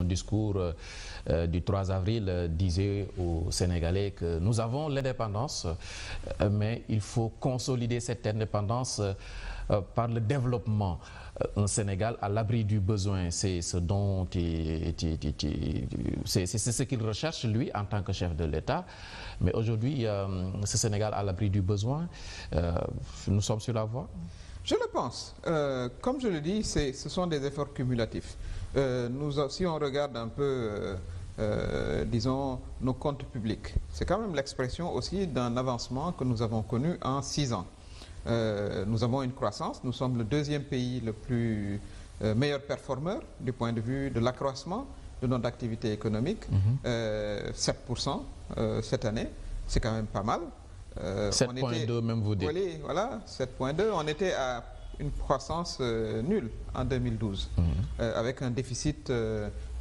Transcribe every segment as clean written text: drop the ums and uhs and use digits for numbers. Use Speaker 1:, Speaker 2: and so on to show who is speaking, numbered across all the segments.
Speaker 1: discours du 3 avril disait aux Sénégalais que nous avons l'indépendance, mais il faut consolider cette indépendance par le développement. Un Sénégal à l'abri du besoin, c'est ce dont c'est ce qu'il recherche lui en tant que chef de l'État. Mais aujourd'hui, ce Sénégal à l'abri du besoin, nous sommes sur la voie.
Speaker 2: Je le pense. Comme je le dis, ce sont des efforts cumulatifs. Si on regarde un peu, disons, nos comptes publics, c'est quand même l'expression aussi d'un avancement que nous avons connu en 6 ans. Nous avons une croissance, nous sommes le deuxième pays le plus meilleur performeur du point de vue de l'accroissement de notre activité économique. 7% cette année, c'est quand même pas mal.
Speaker 1: 7,2 même vous dites.
Speaker 2: Voilà, 7,2. On était à une croissance nulle en 2012, avec un déficit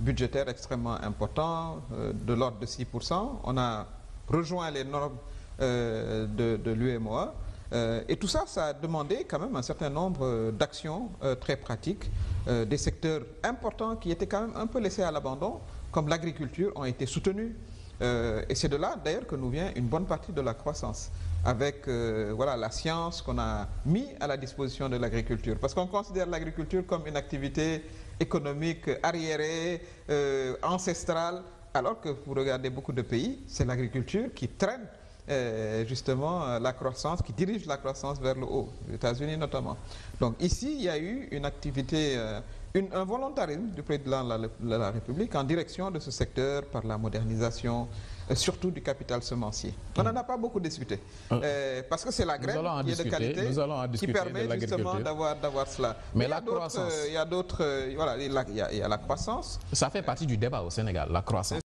Speaker 2: budgétaire extrêmement important, de l'ordre de 6%. On a rejoint les normes de l'UEMOA. Et tout ça, ça a demandé quand même un certain nombre d'actions très pratiques. Des secteurs importants qui étaient quand même un peu laissés à l'abandon, comme l'agriculture, ont été soutenus. Et c'est de là d'ailleurs que nous vient une bonne partie de la croissance, avec voilà, la science qu'on a mis à la disposition de l'agriculture. Parce qu'on considère l'agriculture comme une activité économique arriérée, ancestrale, alors que vous regardez beaucoup de pays, c'est l'agriculture qui traîne justement la croissance, qui dirige la croissance vers le haut, les États-Unis notamment. Donc ici, il y a eu une activité, un volontarisme du président de la République en direction de ce secteur par la modernisation, surtout du capital semencier. On n'en a pas beaucoup discuté, parce que c'est la graine qui est de qualité qui permet justement d'avoir cela. Mais la croissance, il y a d'autres, voilà, il y a la croissance.
Speaker 1: Ça fait partie du débat au Sénégal, la croissance.